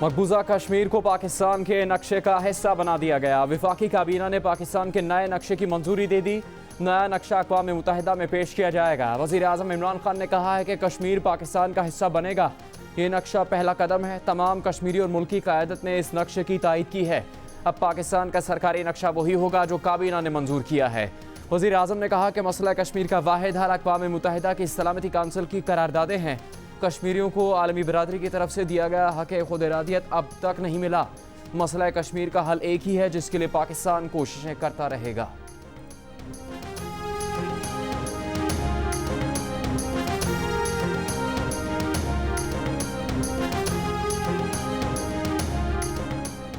मकबूजा कश्मीर को पाकिस्तान के नक्शे का हिस्सा बना दिया गया। वफाकी काबीना ने पाकिस्तान के नए नक्शे की मंजूरी दे दी। नया नक्शा अक़वाम मुत्तहिदा में पेश किया जाएगा। वज़ीर आज़म इमरान खान ने कहा है कि कश्मीर पाकिस्तान का हिस्सा बनेगा। ये नक्शा पहला कदम है। तमाम कश्मीरी और मुल्की क़यादत ने इस नक्शे की तायीद की है। अब पाकिस्तान का सरकारी नक्शा वही होगा जो काबीना ने मंजूर किया है। वज़ीर आज़म ने कहा कि मसला कश्मीर का वाहिद हल अक़वाम मुत्तहिदा की सलामती काउंसिल की करारदादें हैं। कश्मीरियों को आलमी बरादरी की तरफ से दिया गया हक़ खुद इरादियत अब तक नहीं मिला। मसला कश्मीर का हल एक ही है जिसके लिए पाकिस्तान कोशिशें करता रहेगा।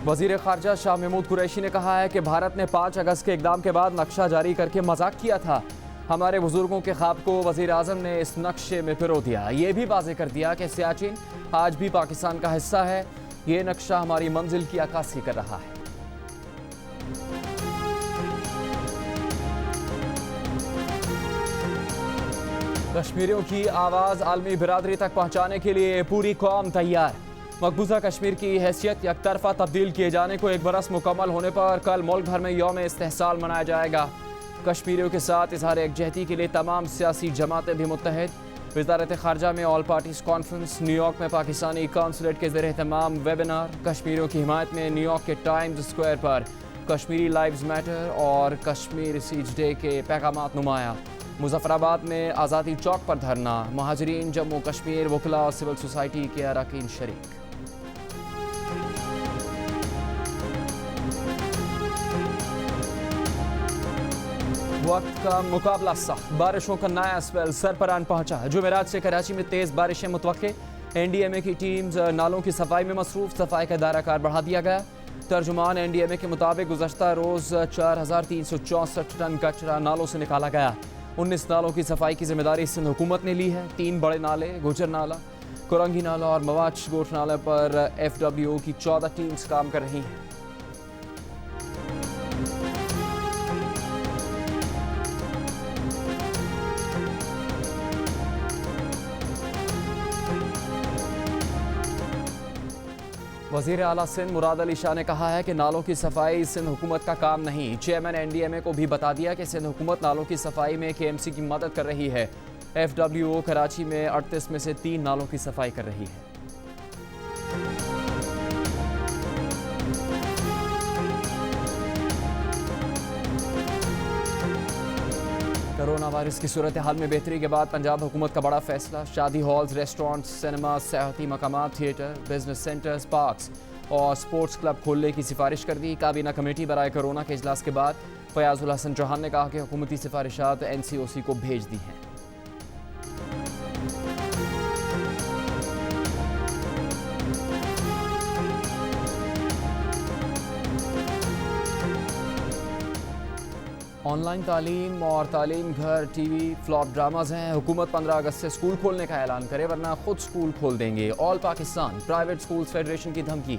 वज़ीर ख़ारजा शाह महमूद कुरैशी ने कहा है कि भारत ने 5 अगस्त के इक़दाम के बाद नक्शा जारी करके मजाक किया था। हमारे बुजुर्गों के ख्वाब को वज़ीर आज़म ने इस नक्शे में पिरो दिया। ये भी वाज़ेह कर दिया कि सियाचिन आज भी पाकिस्तान का हिस्सा है। ये नक्शा हमारी मंजिल की अक्कासी कर रहा है। कश्मीरियों की आवाज़ आलमी बिरादरी तक पहुँचाने के लिए पूरी कौम तैयार। मकबूजा कश्मीर की हैसियत यकतरफा तब्दील किए जाने को 1 बरस मुकम्मल होने पर कल मुल्क भर में यौम इस्तेहसाल मनाया जाएगा। कश्मीरियों के साथ इजहार एकजहती के लिए तमाम सियासी जमातें भी मुत्तहिद। वज़ारत ख़ारजा में ऑल पार्टीज़ कॉन्फ्रेंस। न्यूयॉर्क में पाकिस्तानी कौंसलेट के ज़रिए तमाम वेबिनार। कश्मीरियों की हिमायत में न्यूयॉर्क के टाइम्स स्क्वायर पर कश्मीरी लाइव्स मैटर और कश्मीर सीज डे के पैगामात नुमाया। मुजफ्फराबाद में आज़ादी चौक पर धरना। महाजरीन, जम्मू कश्मीर, वकला और सिविल सोसाइटी के अरकान शरीक। वक्त का मुकाबला सख्त। बारिशों का नया स्पेल सरपरान पहुंचा। जुमेरात से कराची में तेज बारिशें मुतवक्के। एनडीएमए की टीम्स नालों की सफाई में मसरूफ। सफाई का दायरा बढ़ा दिया गया। तर्जुमान एनडीएमए के मुताबिक गुज़श्ता रोज़ 4364 टन कचरा नालों से निकाला गया। 19 नालों की सफाई की जिम्मेदारी सिंध हुकूमत ने ली है। 3 बड़े नाले गुजर नाला, कुरंगी नाला और मवाच गोट नाले पर FWO की 14 टीम्स काम कर रही हैं। वज़ीर आला सिंध मुराद अली शाह ने कहा है कि नालों की सफाई सिंध हुकूमत का काम नहीं। चेयरमैन एनडीएमए को भी बता दिया कि सिंध हुकूमत नालों की सफाई में KMC की मदद कर रही है। FWO कराची में 38 में से 3 नालों की सफाई कर रही है। कोरोना वायरस की सूरत हाल में बेहतरी के बाद पंजाब हुकूमत का बड़ा फैसला। शादी हॉल्स, रेस्टोरेंट्स, सिनेमा, सयाहती मकामात, थिएटर, बिजनेस सेंटर्स, पार्क्स और स्पोर्ट्स क्लब खोलने की सिफारिश कर दी। काबीना कमेटी बराए कोरोना के इजलास के बाद फयाजुल हसन चौहान ने कहा कि हुकूमती सिफारिशात NCOC को भेज दी हैं। ऑनलाइन तालीम और तालीम घर, TV, फ्लॉप ड्रामाज हैं। हुकूमत 15 अगस्त से स्कूल खोलने का ऐलान करे वरना खुद स्कूल खोल देंगे। All Pakistan private schools federation की धमकी।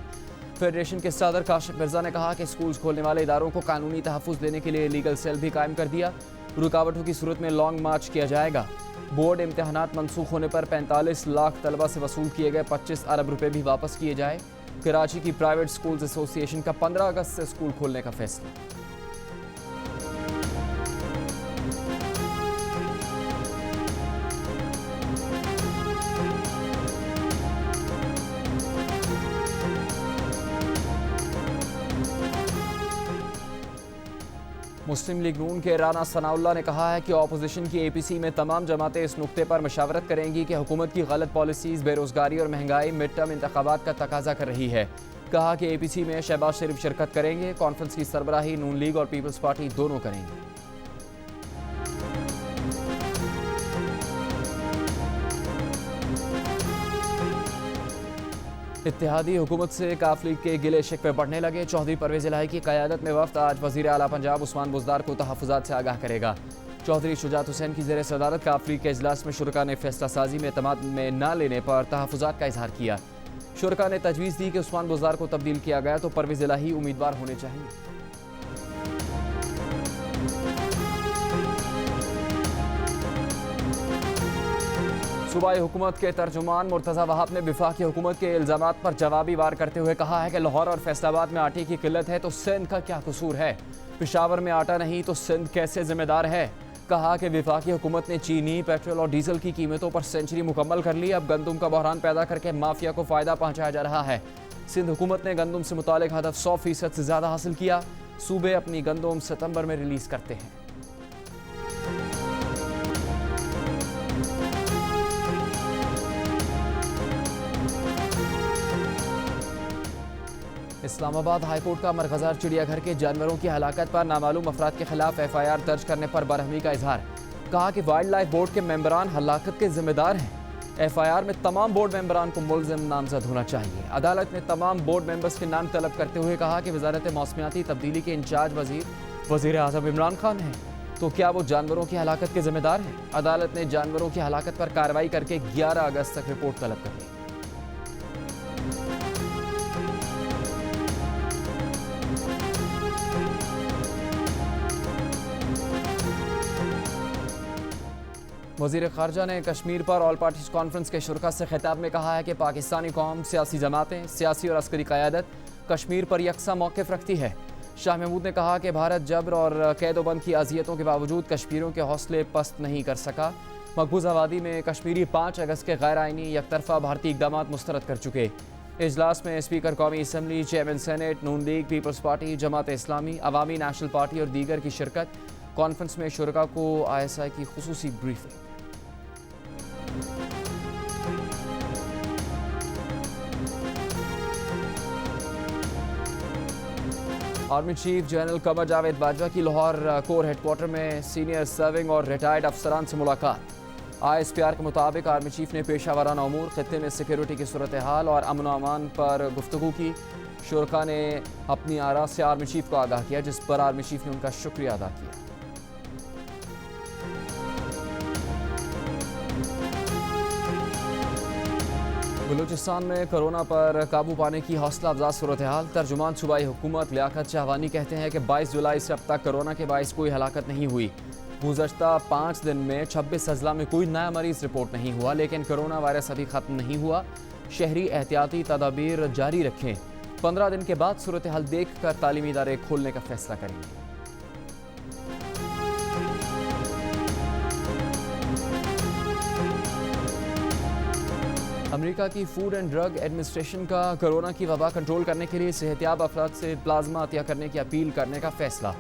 फेडरेशन के सदर काशिफ मिर्जा ने कहा कि स्कूल्स खोलने वाले इदारों को कानूनी तहफ़्फ़ुज़ देने के लिए लीगल सेल भी कायम कर दिया। रुकावटों की सूरत में लॉन्ग मार्च किया जाएगा। बोर्ड इम्तहानात मनसूख होने पर 45 लाख तलबा से वसूल किए गए 25 अरब रुपये भी वापस किए जाए। कराची की प्राइवेट स्कूल्स एसोसिएशन का 15 अगस्त से स्कूल खोलने का फैसला। मुस्लिम लीग नून के राना सनाउल्लाह ने कहा है कि ऑपोजिशन की APC में तमाम जमातें इस नुक्ते पर मशावरत करेंगी कि हुकूमत की गलत पॉलिसीज़, बेरोज़गारी और महंगाई मिड टर्म इंतखाबात का तकाजा कर रही है। कहा कि APC में शहबाज शरीफ शिरकत करेंगे। कॉन्फ्रेंस की सरबराही नून लीग और पीपल्स पार्टी दोनों करेंगे। इत्तेहादी हुकूमत से काफ लीग के गिले शिकवे बढ़ने लगे। चौधरी परवेज़ इलाही की क़यादत में वफ़द आज वज़ीर आला पंजाब उस्मान बुज़दार को तहफ़्फ़ुज़ात से आगाह करेगा। चौधरी शुजात हुसैन की ज़ेर सदारत काफ लीग के इजलास में शुरका ने फैसला साजी में एतमाद में न लेने पर तहफ़्फ़ुज़ात का इजहार किया। शुरका ने तजवीज़ दी कि उस्मान बुज़दार को तब्दील किया गया तो परवेज़ इलाही उम्मीदवार होने चाहिए। सूबाई हुकूमत के तर्जुमान मुर्तज़ा वहाब ने वफाकी हुकूमत के इल्ज़ामात पर जवाबी वार करते हुए कहा है कि लाहौर और फैसलाबाद में आटे की किल्लत है तो सिंध का क्या कसूर है। पेशावर में आटा नहीं तो सिंध कैसे जिम्मेदार है। कहा कि वफाकी हुकूमत ने चीनी, पेट्रोल और डीजल की कीमतों पर सेंचुरी मुकम्मल कर ली। अब गंदम का बहरान पैदा करके माफिया को फ़ायदा पहुँचाया जा रहा है। सिंध हुकूमत ने गंदम से मुतालिक हदफ 100% से ज़्यादा हासिल किया। सूबे अपनी गंदम सितंबर में रिलीज़ करते हैं। इस्लामाबाद हाईकोर्ट का मरकज़ार चिड़ियाघर के जानवरों की हलाकत पर नामालूम अफराद के खिलाफ FIR दर्ज करने पर बरहमी का इजहार। कहा कि वाइल्ड लाइफ बोर्ड के मेंबरान हलाकत के जिम्मेदार हैं। FIR में तमाम बोर्ड मेंबरान को मुल्ज़िम नामजद होना चाहिए। अदालत ने तमाम बोर्ड मेंबर्स के नाम तलब करते हुए कहा कि वजारत मौसमियाती तब्दीली के इंचार्ज वज़ीर आज़म इमरान खान हैं, तो क्या वो जानवरों की हलाकत के जिम्मेदार हैं। अदालत ने जानवरों की हलाकत पर कार्रवाई करके 11 अगस्त तक रिपोर्ट तलब कर ली। वज़ीर ख़ारजा ने कश्मीर पर ऑल पार्टीज कॉन्फ्रेंस के शुरा से खिताब में कहा है कि पाकिस्तानी कौम, सियासी जमातें, सियासी और अस्करी क़यादत कश्मीर पर यकसा मौक़िफ़ रखती है। शाह महमूद ने कहा कि भारत जबर और कैदोबंद की अजियतों के बावजूद कश्मीरियों के हौसले पस्त नहीं कर सका। मकबूजा वादी में कश्मीरी 5 अगस्त के गैर आइनी यकतरफा भारतीय इक़दाम मुस्तरद कर चुके। इजलास में स्पीकर कौमी असम्बली, चेयरमैन सेनेट, नून league, peoples party, Jamaat Islami, अवामी नेशनल पार्टी और दीगर की शिरकत। कॉन्फ्रेंस में शुरा को ISI की खुसूसी briefing. Army chief general Qamar Javed Bajwa की लाहौर कोर हेडक्वार्टर में सीनियर सर्विंग और रिटायर्ड अफसरान से मुलाकात। ISPR के मुताबिक आर्मी चीफ ने पेशावराना अमूर, खित्ते में सिक्योरिटी की सूरत हाल और अमन अमान पर गुफ्तगू की। शुरका ने अपनी आरा से आर्मी चीफ को आगाह किया, जिस पर आर्मी चीफ ने उनका शुक्रिया अदा किया। बलूचिस्तान में कोरोना पर काबू पाने की हौसला अफजा सूरत हाल। तर्जुमान सूबाई हुकूमत लियाकत शाहवानी कहते हैं कि 22 जुलाई से अब तक कोरोना के बाइस कोई हलाकत नहीं हुई। गुज़श्ता 5 दिन में 26 अजला में कोई नया मरीज रिपोर्ट नहीं हुआ, लेकिन कोरोना वायरस अभी ख़त्म नहीं हुआ। शहरी एहतियाती तदाबीर जारी रखें। 15 दिन के बाद सूरत हाल देख कर तालीमी इदारे खोलने का फैसला करेंगे। अमेरिका की फूड एंड ड्रग एडमिनिस्ट्रेशन का कोरोना की वबा कंट्रोल करने के लिए सेहतियाब अफराद से प्लाज्मा अतिया करने की अपील करने का फैसला।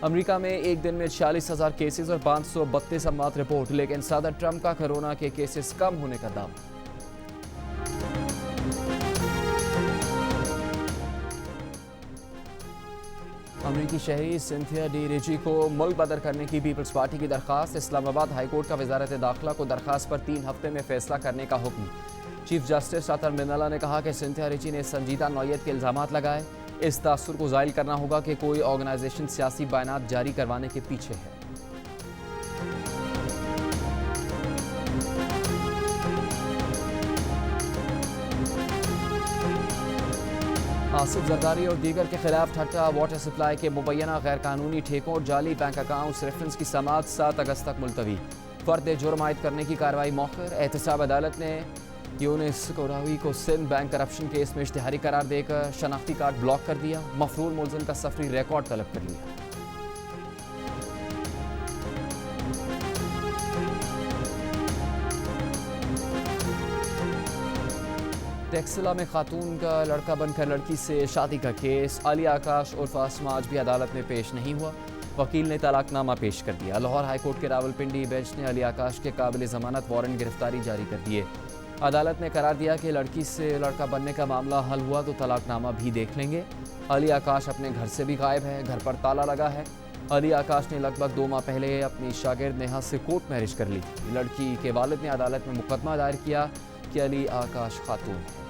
अमेरिका में एक दिन में 46,000 केसेस और 532 अमवात रिपोर्ट, लेकिन सदर ट्रंप का कोरोना के केसेस कम होने का दावा। अमरीकी शहरी सिंथिया डी रिची को मुल्क बदर करने की पीपल्स पार्टी की दरख्वास्त। इस्लामाबाद हाईकोर्ट का वजारत दाखिला को दरख्वास्त पर 3 हफ्ते में फैसला करने का हुक्म। चीफ जस्टिस अतर मिनला ने कहा कि सिंथिया रिची ने संजीदा नौयत के इल्ज़ामात लगाए। इस तासुर को ज़ाहिर करना होगा कि कोई ऑर्गेनाइजेशन सियासी बयानात जारी करवाने के पीछे है। आसिफ जरदारी और दीगर के खिलाफ ठट्टा वाटर सप्लाई के मुबैना गैर कानूनी ठेकों और जाली बैंक अकाउंट्स रेफरेंस की समाअत 7 अगस्त तक मुलतवी। फर्द जुर्म आयद करने की कार्रवाई मौखर। एहतसाब अदालत ने यूनिस कोरावी को सिंध बैंक करप्शन केस में इश्तिहारी करार देकर शनाख्ती कार्ड ब्लॉक कर दिया। मफरूल मुल्ज़िम का सफरी रिकॉर्ड तलब कर लिया। टेक्सला में खातून का लड़का बनकर लड़की से शादी का केस। अली आकाश उर्फ आसमा आज भी अदालत में पेश नहीं हुआ। वकील ने तलाकनामा पेश कर दिया। लाहौर हाईकोर्ट के रावलपिंडी बेंच ने अली आकाश के काबिल ज़मानत वारंट गिरफ्तारी जारी कर दिए। अदालत ने करार दिया कि लड़की से लड़का बनने का मामला हल हुआ तो तलाकनामा भी देख लेंगे। अली आकाश अपने घर से भी गायब है, घर पर ताला लगा है। अली आकाश ने लगभग 2 माह पहले अपनी शागिर्द नेहा से कोर्ट मैरिज कर ली थी। लड़की के वालिद ने अदालत में मुकदमा दायर किया कि अली आकाश खातून है।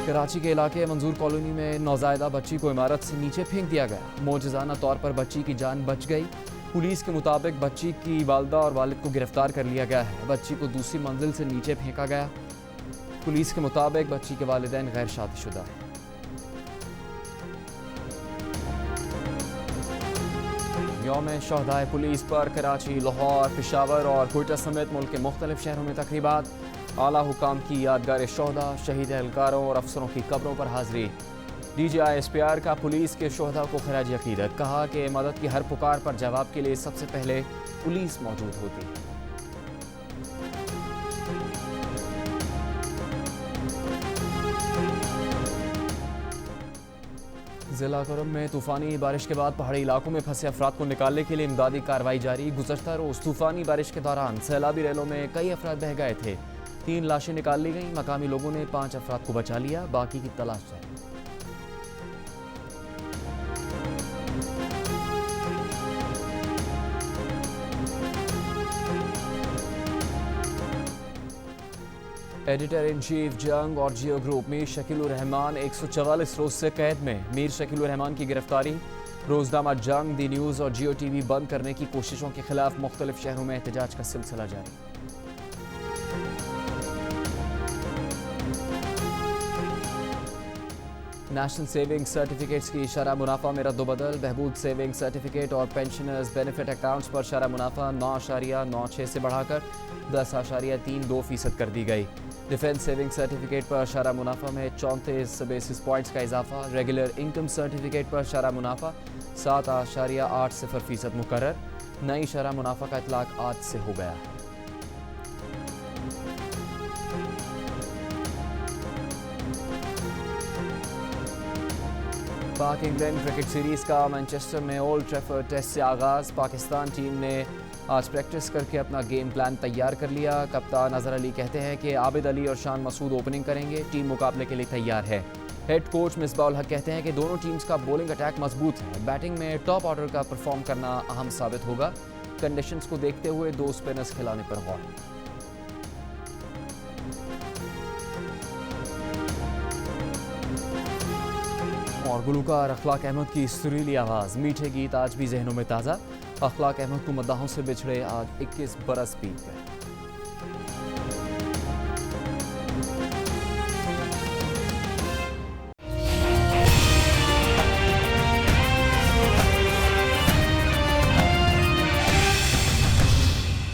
कराची के इलाके मंजूर कॉलोनी में नौजायदा बच्ची को इमारत से नीचे फेंक दिया गया। मौजज़ाना तौर पर बच्ची की जान बच गई। पुलिस के मुताबिक बच्ची की वालिदा और वालिद को गिरफ्तार कर लिया गया है। बच्ची को दूसरी मंजिल से नीचे फेंका गया। पुलिस के मुताबिक बच्ची के वालिदैन गैर शादीशुदा हैं। यौम शहदाए पुलिस पर कराची, लाहौर, पेशावर और कोयटा समेत मुल्क के मुख्तलिफ शहरों में तकरीबात। आला हुकाम की यादगार शहदा, शहीद एहलकारों और अफसरों की कब्रों पर हाजिरी। DGI-SPR का पुलिस के शहदा को खराज अकीदत, कहा कि मदद की हर पुकार पर जवाब के लिए सबसे पहले पुलिस मौजूद होती है। जिला करम में तूफानी बारिश के बाद पहाड़ी इलाकों में फंसे अफराद को निकालने के लिए इमदादी कार्रवाई जारी। गुज़श्ता रोज़ तूफानी बारिश के दौरान सैलाबी रेलों में कई अफराद बह गए थे। 3 लाशें निकाल ली गईं। मकामी लोगों ने 5 अफराद को बचा लिया, बाकी की तलाश जारी। एडिटर इन चीफ जंग और जियो ग्रुप मीर शकीलुर रहमान 144 रोज से कैद में। मीर शकीलुर रहमान की गिरफ्तारी। रोजनामा जंग, दी न्यूज़ और जियो TV बंद करने की कोशिशों के खिलाफ मुख्तलिफ शहरों में एहतजाज का सिलसिला जारी। नेशनल सेविंग सर्टिफिकेट्स की शरह मुनाफा में रद्दोबदल। बहबूद सेविंग सर्टिफिकेट और पेंशनर्स बेनिफिट अकाउंट्स पर शरह मुनाफा 9.96 से बढ़ाकर 10.32% कर दी गई। डिफेंस सेविंग सर्टिफिकेट पर शरह मुनाफा में 34 बेसिस पॉइंट्स का इजाफा। रेगुलर इनकम सर्टिफिकेट पर शरह मुनाफा 7.80% मुकर्रर। नई शरह मुनाफा का इतलाक आज से हो गया है। पाक इंग्लैंड क्रिकेट सीरीज़ का मैनचेस्टर में ओल्ड ट्रैफर्ड टेस्ट से आगाज़। पाकिस्तान टीम ने आज प्रैक्टिस करके अपना गेम प्लान तैयार कर लिया। कप्तान अजहर अली कहते हैं कि आबिद अली और शान मसूद ओपनिंग करेंगे। टीम मुकाबले के लिए तैयार है। हेड कोच मिसबाह उल हक कहते हैं कि दोनों टीम्स का बॉलिंग अटैक मजबूत है। बैटिंग में टॉप ऑर्डर का परफॉर्म करना अहम साबित होगा। कंडीशंस को देखते हुए 2 स्पिनर्स खिलाने पर गौर। और गुलूकार अखलाक अहमद की सुरीली आवाज़, मीठे गीत आज भी जहनों में ताज़ा। अखलाक अहमद को मद्दाहों से बिछड़े आज 21 बरस बीत गए।